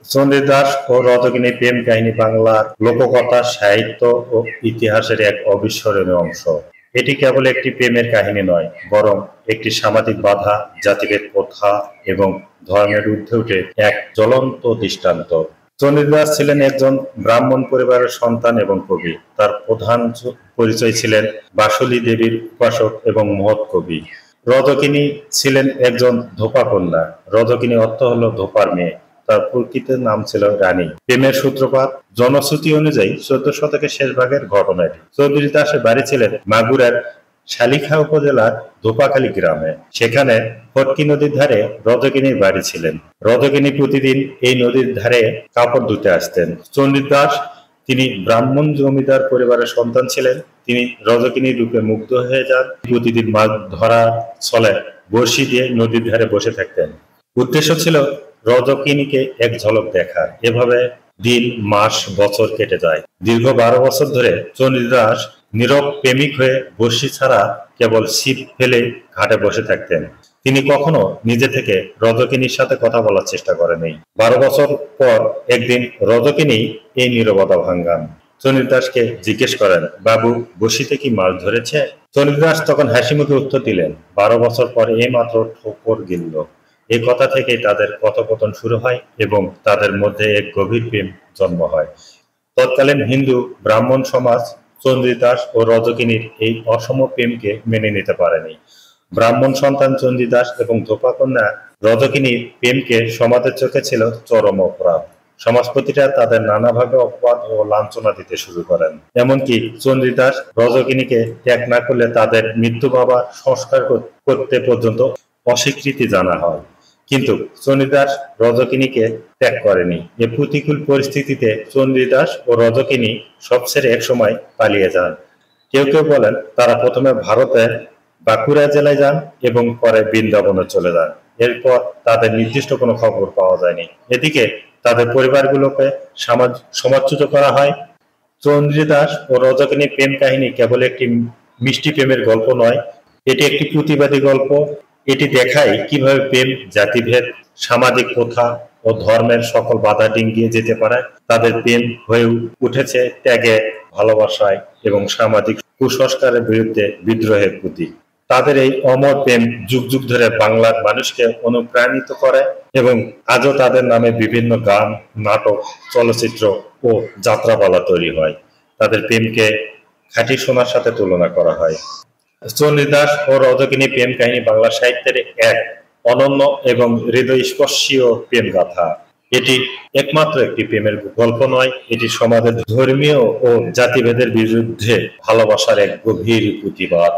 চণ্ডীদাস ও রজকিনী প্রেম কাহিনী বাংলার লোককথা, সাহিত্য ও ইতিহাসের এক অবিস্মরণীয় অংশ। এটি কেবল একটি প্রেমের কাহিনী নয়, বরং একটি সামাজিক বাধা, জাতিভেদ প্রথা এবং ধর্মের ঊর্ধ্বে উঠে এক জ্বলন্ত দৃষ্টান্ত। চণ্ডীদাস ছিলেন একজন ব্রাহ্মণ পরিবারের সন্তান এবং কবি। তার প্রধান পরিচয় ছিলেন বাসুলী দেবীর উপাসক এবং মহৎ কবি। রজকিনী ছিলেন একজন ধোপা কন্যা। রজকিনী অর্থ হল ধোপার মেয়ে। তার প্রকৃত নাম ছিল রানী। প্রেমের সূত্রপাত জনশ্রুতি অনুযায়ী 14 শতকের শেষ ভাগের ঘটনা এটি। চৌধুরী দাসের বাড়ি ছিলেন মাগুরার শালিখা উপজেলার ধোপাখালী গ্রামে। সেখানে ফটকি নদীর ধারে রজকিনীর বাড়ি ছিলেন। রজকিনী প্রতিদিন এই নদীর ধারে কাপড় ধুতে আসতেন। চণ্ডীদাস তিনি ব্রাহ্মণ জমিদার পরিবারের সন্তান ছিলেন। তিনি রজকিনীর রূপে মুগ্ধ হয়ে যান। প্রতিদিন মাছ ধরা ছলে বড়শি দিয়ে নদীর ধারে বসে থাকতেন। উদ্দেশ্য ছিল রজকিনীকে এক ঝলক দেখা। এভাবে দিন, মাস, বছর কেটে যায়। দীর্ঘ 12 বছর ধরে চণ্ডীদাস নীরব প্রেমিক হয়ে বড়শি ছাড়া কেবল ছিপ ফেলে ঘাটে বসে থাকতেন। তিনি কখনো নিজে থেকে রজকিনীর সাথে কথা বলার চেষ্টা করেননি। 12 বছর পর একদিন রজকিনী এই নীরবতা ভাঙ্গান। চণ্ডীদাসকে জিজ্ঞেস করেন, বাবু, বড়শিতে কি মাছ ধরেছে? চণ্ডীদাস তখন হাসি মুখে উত্তর দিলেন, 12 বছর পর এই মাত্র ঠোকর গিলল। এই কথা থেকেই তাদের কথোপকথন শুরু হয় এবং তাদের মধ্যে এক গভীর প্রেম জন্ম হয়। তৎকালীন হিন্দু ব্রাহ্মণ সমাজ চণ্ডীদাস ও রজকিনীর এই অসম প্রেমকে মেনে নিতে পারেনি। ব্রাহ্মণ সন্তান চণ্ডীদাস এবং ধোপাকন্যা রজকিনীর প্রেমকে সমাজের চোখে ছিল চরম অপরাধ। সমাজপতিরা তাদের নানাভাবে অপবাদ ও লাঞ্ছনা দিতে শুরু করেন। এমনকি চণ্ডীদাস রজকিনীকে ত্যাগ না করলে তাদের মৃত্যু বা সংস্কার করতে পর্যন্ত অস্বীকৃতি জানা হয়। কিন্তু চণ্ডীদাস রজকিনীকে ত্যাগ করেনি। এ প্রতিকূল পরিস্থিতিতে চণ্ডীদাস ও রজকিনী সব ছেড়ে একসময় পালিয়ে যান। কেউ কেউ বলেন তারা প্রথমে ভারতের বাঁকুড়া জেলায় যান এবং পরে বৃন্দাবনে চলে যান। এরপর তাদের নির্দিষ্ট কোনো খবর পাওয়া যায়নি। এদিকে তাদের পরিবারগুলোকে সমাজচ্যুত করা হয়। চণ্ডীদাস ও রজকিনীর প্রেম কাহিনী কেবল একটি মিষ্টি প্রেমের গল্প নয়, এটি একটি প্রতিবাদী গল্প। এটি দেখায় কিভাবে প্রেম জাতিভেদ, সামাজিক প্রথা ও ধর্মের সকল বাধা ডিঙ্গিয়ে যেতে পারে। তাদের প্রেম হয়ে উঠেছে ত্যাগে, ভালোবাসায় এবং সামাজিক কুসংস্কারের বিরুদ্ধে বিদ্রোহের প্রতীক। তাদের এই অমর প্রেম যুগ যুগ ধরে বাংলার মানুষকে অনুপ্রাণিত করে এবং আজও তাদের নামে বিভিন্ন গান, নাটক, চলচ্চিত্র ও যাত্রাপালা তৈরি হয়। তাদের প্রেমকে খাঁটি সোনার সাথে তুলনা করা হয়। চণ্ডীদাস ও রজকিনী প্রেম কাহিনী বাংলা সাহিত্যের এক অনন্য এবং হৃদয়স্পর্শীয় প্রেম গাথা। এটি একমাত্র একটি প্রেমের গল্প নয়, এটি সমাজের ধর্মীয় ও জাতিভেদের বিরুদ্ধে ভালোবাসার এক গভীর প্রতিবাদ।